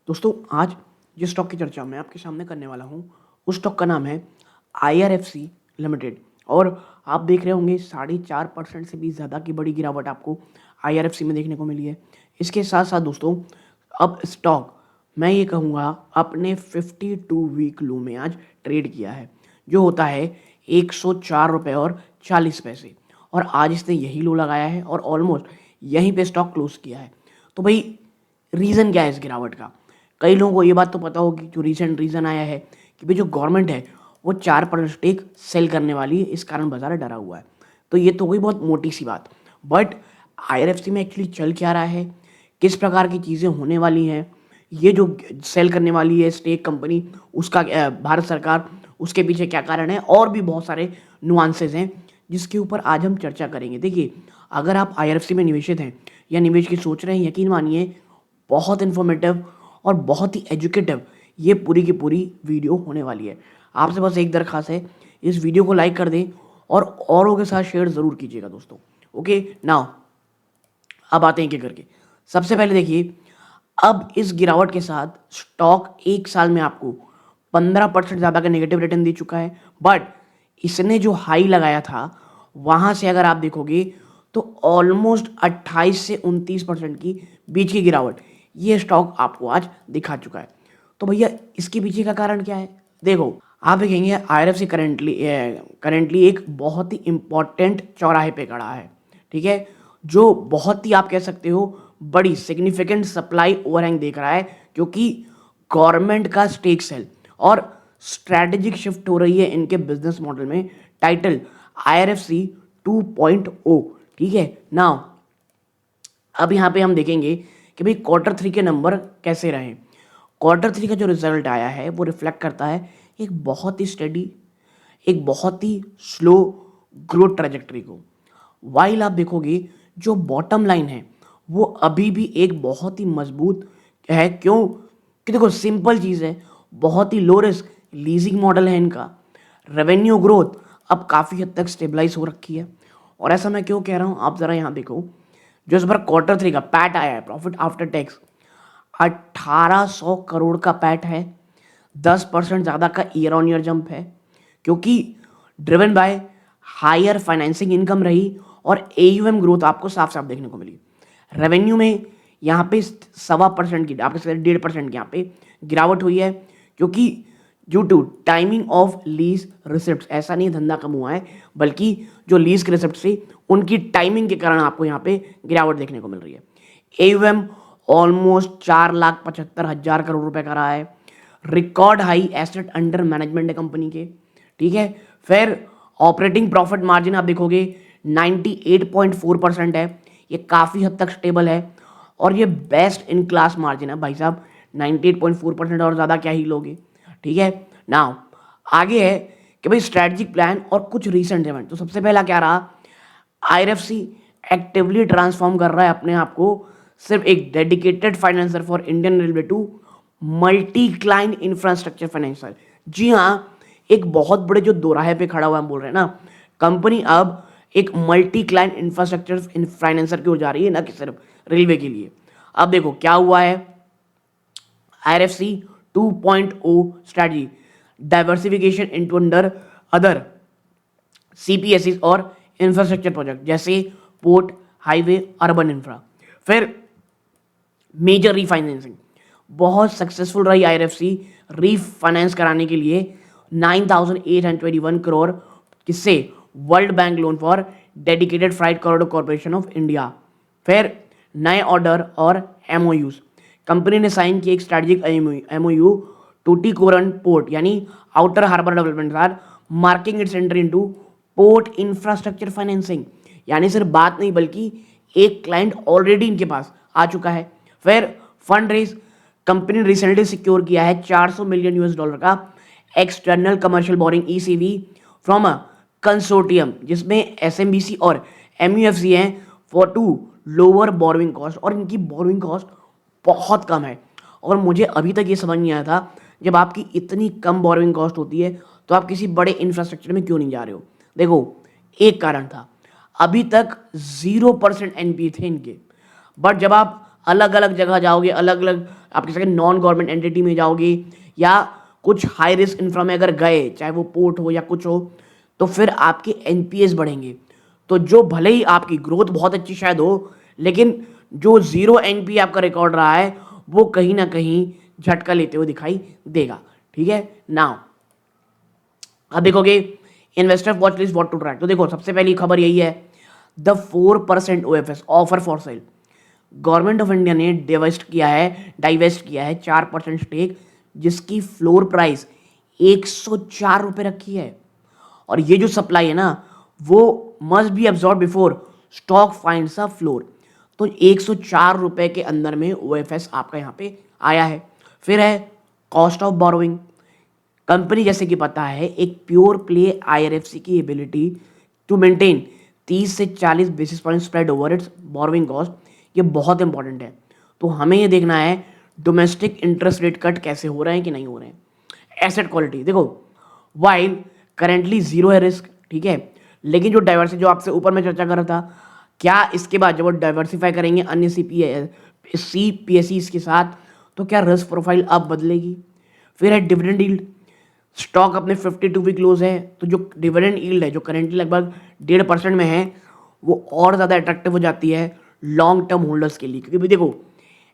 दोस्तों आज जिस स्टॉक की चर्चा मैं आपके सामने करने वाला हूँ उस स्टॉक का नाम है IRFC लिमिटेड। और आप देख रहे होंगे 4.5% से भी ज़्यादा की बड़ी गिरावट आपको IRFC में देखने को मिली है। इसके साथ साथ दोस्तों अब स्टॉक मैं ये कहूँगा अपने 52 वीक लो में आज ट्रेड किया है, जो होता है 104 रुपये और 40 पैसे। और आज इसने यही लो लगाया है और ऑलमोस्ट यहीं पे स्टॉक क्लोज किया है। तो भाई रीज़न क्या है इस गिरावट का? कई लोगों को ये बात तो पता होगी, जो रीसेंट रीज़न आया है कि भाई जो गवर्नमेंट है वो 4% स्टेक सेल करने वाली है, इस कारण बाजार डरा हुआ है। तो ये तो हुई बहुत मोटी सी बात। बट IRFC में एक्चुअली चल क्या रहा है, किस प्रकार की चीज़ें होने वाली हैं, ये जो सेल करने वाली है स्टेक कंपनी उसका भारत सरकार, उसके पीछे क्या कारण है, और भी बहुत सारे नुआंसेस हैं जिसके ऊपर आज हम चर्चा करेंगे। देखिए, अगर आप IRFC में निवेशित हैं या निवेश की सोच रहे हैं, यकीन मानिए बहुत इन्फॉर्मेटिव और बहुत ही एजुकेटिव ये पूरी की पूरी वीडियो होने वाली है। आपसे बस एक दरख्वास्त है, इस वीडियो को लाइक कर दें और औरों के साथ शेयर ज़रूर कीजिएगा दोस्तों। ओके, नाउ अब आते हैं क्या करके। सबसे पहले देखिए, अब इस गिरावट के साथ स्टॉक एक साल में आपको 15% ज़्यादा का नेगेटिव रिटर्न दे चुका है। बट इसने जो हाई लगाया था वहाँ से अगर आप देखोगे तो ऑलमोस्ट 28 से 29% की बीच की गिरावट ये स्टॉक आपको आज दिखा चुका है। तो भैया इसके पीछे का कारण क्या है? देखो, आप देखेंगे IRFC करंटली एक बहुत ही इंपॉर्टेंट चौराहे पे खड़ा है, ठीक है, जो बहुत ही आप कह सकते हो बड़ी सिग्निफिकेंट सप्लाई ओवरहैंग देख रहा है, क्योंकि गवर्नमेंट का स्टेक सेल और स्ट्रैटेजिक शिफ्ट हो रही है इनके बिजनेस मॉडल में। टाइटल IRFC 2.0, ठीक है। नाउ अब यहाँ पे हम देखेंगे कि भाई Q3 के नंबर कैसे रहे। Q3 का जो रिजल्ट आया है वो रिफ्लेक्ट करता है एक बहुत ही स्टेडी, एक बहुत ही स्लो ग्रोथ ट्रेजेक्टरी को। वाइल आप देखोगे जो बॉटम लाइन है वो अभी भी एक बहुत ही मजबूत है। क्यों? कि देखो सिंपल चीज़ है, बहुत ही लो रिस्क लीजिंग मॉडल है इनका। रेवेन्यू ग्रोथ अब काफ़ी हद तक स्टेबलाइज हो रखी है। और ऐसा मैं क्यों कह रहा हूँ, आप ज़रा यहाँ देखो, जो इस बार Q3 का पैट आया है, प्रॉफिट आफ्टर टैक्स, 1800 करोड़ का पैट है, 10% ज़्यादा का ईयर ऑन ईयर जंप है, क्योंकि driven by higher financing income रही और AUM ग्रोथ आपको साफ साफ देखने को मिली। रेवेन्यू में यहाँ पे 1.25% की, आपके 1.5% की यहाँ पे गिरावट हुई है, क्योंकि due to timing of lease receipt. ऐसा नहीं धंधा कम हुआ है, बल्कि जो लीज के रिसिप्ट थी उनकी टाइमिंग के कारण आपको यहाँ पे गिरावट देखने को मिल रही है। AUM ऑलमोस्ट 4,75,000 करोड़ रुपए का रहा है। Record high asset under management है कंपनी के, ठीक है। फिर ऑपरेटिंग प्रॉफिट मार्जिन आप देखोगे 98.4% है, ये काफ़ी हद तक स्टेबल है और ये बेस्ट इन क्लास मार्जिन है भाई साहब। 98.4% और ज़्यादा क्या ही लोगे, ठीक है। नाउ आगे है कि भाई स्ट्रैटेजिक प्लान और कुछ रीसेंट इवेंट। तो सबसे पहला क्या रहा, IRFC एक्टिवली ट्रांसफॉर्म कर रहा है अपने आप को सिर्फ एक dedicated financer for Indian railway to multi client infrastructure financer. जी हाँ, एक बहुत बड़े जो दोराहे पे खड़ा हुआ हम बोल रहे हैं ना, कंपनी अब एक मल्टी क्लाइंट इंफ्रास्ट्रक्चर फाइनेंसर की ओर जा रही है, ना कि सिर्फ रेलवे के लिए। अब देखो क्या हुआ है, IRFC 2.0 strategy, diversification into under other CPSEs और इंफ्रास्ट्रक्चर प्रोजेक्ट जैसे पोर्ट, हाईवे, अर्बन इंफ्रा। फिर मेजर रीफाइनेंसिंग बहुत सक्सेसफुल रही IRFC रीफाइनेंस कराने के लिए 9,821 करोड़, किससे? World bank loan for dedicated freight corridor corporation of India. फिर नए ऑर्डर और MOUs, कंपनी ने साइन किया एक स्ट्रैटेजिक MOU टूटीकोरन पोर्ट यानी outer harbour development are marking its entry into port infrastructure financing. यानी सिर्फ बात नहीं बल्कि एक क्लाइंट ऑलरेडी इनके पास आ चुका है। फिर फंड रेज, कंपनी ने रिसेंटली सिक्योर किया है $400 मिलियन का external commercial borrowing ECB from a consortium, जिसमें SMBC और MUFC हैं, for to lower borrowing cost. और इनकी बोरोइंग कॉस्ट बहुत कम है और मुझे अभी तक ये समझ नहीं आया था, जब आपकी इतनी कम बोरोइंग कॉस्ट होती है तो आप किसी बड़े इंफ्रास्ट्रक्चर में क्यों नहीं जा रहे हो। देखो, एक कारण था, अभी तक 0% NPA थे इनके। बट जब आप अलग अलग जगह जाओगे, अलग अलग आप कह सकते हैं नॉन गवर्नमेंट एंटिटी में जाओगे या कुछ हाई रिस्क इंफ्रा में अगर गए, चाहे वो पोर्ट हो या कुछ हो, तो फिर आपके एनपीएस बढ़ेंगे। तो जो भले ही आपकी ग्रोथ बहुत अच्छी शायद हो, लेकिन जो जीरो एनपी आपका रिकॉर्ड रहा है वो कहीं ना कहीं झटका लेते हुए दिखाई देगा। ठीक है, नाउ अब देखोगे investor watch list what to track. तो देखो सबसे पहली खबर यही है, the 4% OFS offer for sale. Government of India ने डाइवेस्ट किया है 4% स्टेक, जिसकी फ्लोर प्राइस 104 रुपये रखी है। और ये जो सप्लाई है ना वो must be absorb before stock finds a floor. तो 104 रुपये के अंदर में ओएफएस आपका यहाँ पे आया है। फिर है कॉस्ट ऑफ बोरोइंग। कंपनी जैसे कि पता है एक प्योर प्ले आईआरएफसी की एबिलिटी टू मेंटेन 30 से 40 basis point spread over it's borrowing cost, ये बहुत इंपॉर्टेंट है। तो हमें ये देखना है डोमेस्टिक इंटरेस्ट रेट कट कैसे हो रहे हैं कि नहीं हो रहे हैं। एसेट क्वालिटी देखो, वाइल करेंटली जीरो है रिस्क, ठीक है, लेकिन जो डाइवर्सिटी जो आपसे ऊपर में चर्चा कर रहा था, क्या इसके बाद जब वो डाइवर्सिफाई करेंगे अन्य सीपीएसईज के साथ, तो क्या रिस्क प्रोफाइल अब बदलेगी। फिर है डिविडेंड यील्ड। स्टॉक अपने 52 वीक क्लोज है, तो जो डिविडेंड यील्ड है जो करेंटली लगभग 1.5% में है, वो और ज़्यादा अट्रैक्टिव हो जाती है लॉन्ग टर्म होल्डर्स के लिए। क्योंकि भाई देखो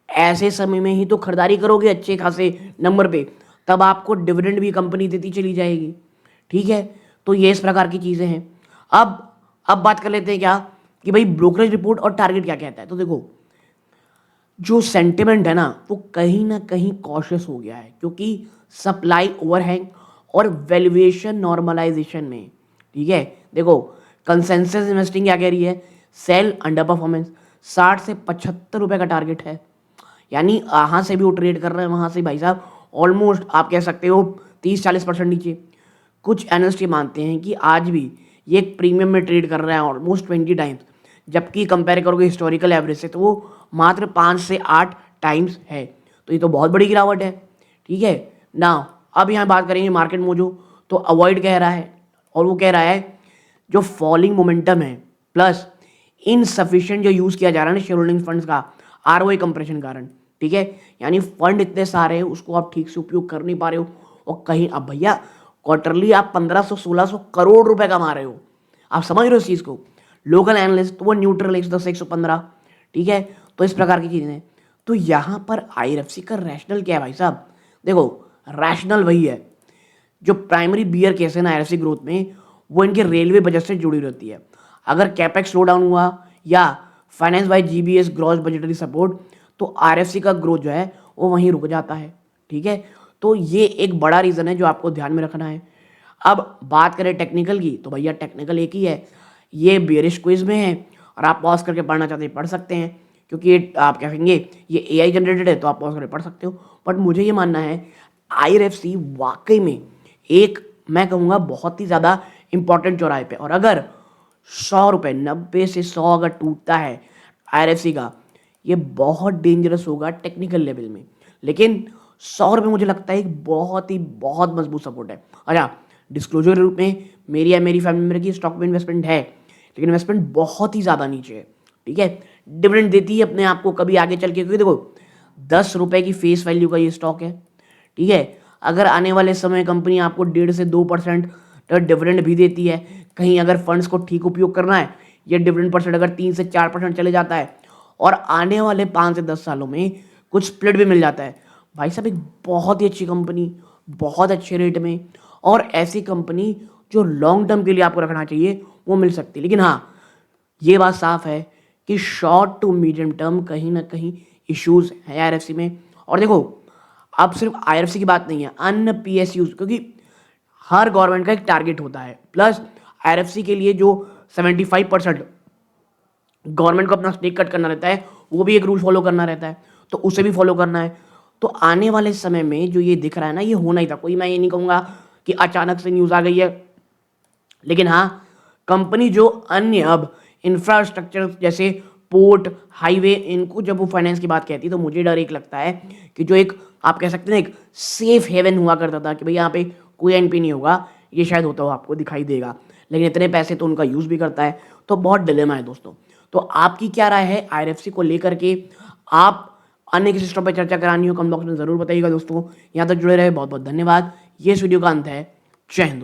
ऐसे समय में ही तो खरीदारी करोगे अच्छे खासे नंबर पे, तब आपको डिविडेंड भी कंपनी देती चली जाएगी। ठीक है, तो ये इस प्रकार की चीज़ें हैं। अब बात कर लेते हैं क्या कि भाई ब्रोकरेज रिपोर्ट और टारगेट क्या कहता है। तो देखो जो सेंटिमेंट है ना वो कहीं ना कहीं कॉशियस हो गया है, क्योंकि सप्लाई ओवरहैंग और वैल्यूएशन नॉर्मलाइजेशन में। ठीक है, देखो कंसेंसस इन्वेस्टिंग क्या कह रही है, सेल अंडर परफॉर्मेंस 60 से 75 रुपए का टारगेट है। यानी यहाँ से भी वो ट्रेड कर रहे हैं, वहाँ से भाई साहब ऑलमोस्ट आप कह सकते हो 30-40% नीचे। कुछ एनालिस्ट ये मानते हैं कि आज भी ये एक प्रीमियम में ट्रेड कर रहा है ऑलमोस्ट 20 टाइम्स, जबकि कंपेयर करोगे हिस्टोरिकल एवरेज से तो वो मात्र 5 से 8 टाइम्स है। तो ये तो बहुत बड़ी गिरावट है। ठीक है ना, अब यहाँ बात करेंगे मार्केट मोजो। तो अवॉइड कह रहा है, और वो कह रहा है जो फॉलिंग मोमेंटम है प्लस इनसफिशिएंट जो यूज़ किया जा रहा है ना शेयर होल्डिंग फंड्स का आरओआई कंप्रेशन कारण। ठीक है, यानी फंड इतने सारे हैं उसको आप ठीक से उपयोग कर नहीं पा रहे हो, और कहीं अब भैया क्वार्टरली आप 1500-1600 करोड़ रुपए कमा रहे हो। आप समझ रहे हो इस चीज़ को। लोकल एनालिस्ट तो वो न्यूट्रल 110-115। ठीक है, तो इस प्रकार की चीज़ें। तो यहाँ पर आईआरएफसी का रैशनल क्या है भाई साहब, देखो रैशनल वही है जो प्राइमरी बियर केस है ना आईआरएफसी ग्रोथ में, वो इनके रेलवे बजट से जुड़ी रहती है। अगर कैपेक्स स्लो डाउन हुआ या finance by GBS gross budgetary support, तो आरएफसी का ग्रोथ जो है वो वहीं रुक जाता है। ठीक है, तो ये एक बड़ा रीज़न है जो आपको ध्यान में रखना है। अब बात करें टेक्निकल की, तो भैया टेक्निकल एक ही है, ये बेरिश क्विज में है, और आप पॉज करके पढ़ना चाहते हैं पढ़ सकते हैं, क्योंकि ये आप क्या कहेंगे ये एआई जनरेटेड है, तो आप पॉज करके पढ़ सकते हो। बट मुझे ये मानना है आईआरएफसी वाकई में एक मैं कहूँगा बहुत ही ज़्यादा इंपॉर्टेंट चौराहे पे, और अगर 100 रुपये 90 से 100 अगर टूटता है आईआरएफसी का, ये बहुत डेंजरस होगा टेक्निकल लेवल में। लेकिन 100 रुपये मुझे लगता है एक बहुत मजबूत सपोर्ट है। अच्छा, डिस्क्लोजर के रूप में मेरी या मेरी फैमिली मेंबर की स्टॉक में इन्वेस्टमेंट है, लेकिन इन्वेस्टमेंट बहुत ही ज़्यादा नीचे है। ठीक है, डिविडेंड देती है अपने आप को कभी आगे चल के, क्योंकि देखो 10 रुपये की फेस वैल्यू का ये स्टॉक है। ठीक है, अगर आने वाले समय कंपनी आपको 1.5 से 2% डिविडेंड भी देती है, कहीं अगर फंड्स को ठीक उपयोग करना है, ये डिविडेंड परसेंट अगर 3 से 4% चले जाता है, और आने वाले 5 से 10 सालों में कुछ स्प्लिट भी मिल जाता है, भाई साहब एक बहुत ही अच्छी कंपनी बहुत अच्छे रेट में, और ऐसी कंपनी जो लॉन्ग टर्म के लिए आपको रखना चाहिए वो मिल सकती है। लेकिन हाँ, ये बात साफ है कि शॉर्ट टू मीडियम टर्म कहीं ना कहीं इश्यूज है आईआरएफसी में। और देखो अब सिर्फ आईआरएफसी की बात नहीं है, अन्य पीएसयूज, क्योंकि हर गवर्नमेंट का एक टारगेट होता है, प्लस आईआरएफसी के लिए जो 75% गवर्नमेंट को अपना स्टेक कट करना रहता है, वो भी एक रूल फॉलो करना रहता है, तो उसे भी फॉलो करना है। तो आने वाले समय में जो ये दिख रहा है ना, ये होना ही था। कोई मैं ये नहीं कहूँगा कि अचानक से न्यूज़ आ गई है, लेकिन हाँ कंपनी जो अन्य अब इंफ्रास्ट्रक्चर जैसे पोर्ट हाईवे, इनको जब वो फाइनेंस की बात कहती है, तो मुझे डर एक लगता है कि जो एक आप कह सकते हैं एक सेफ हेवन हुआ करता था कि भाई यहाँ पे कोई एनपी नहीं होगा, ये शायद होता हो आपको दिखाई देगा, लेकिन इतने पैसे तो उनका यूज़ भी करता है। तो बहुत डिलेमा है दोस्तों। तो आपकी क्या राय है आईआरएफसी को लेकर के, आप अन्य किसी स्टॉक पर चर्चा करानी हो कमेंट बॉक्स में ज़रूर बताइएगा दोस्तों। यहाँ तक जुड़े रहे बहुत बहुत धन्यवाद। ये इस वीडियो का अंत है। जय हिंद।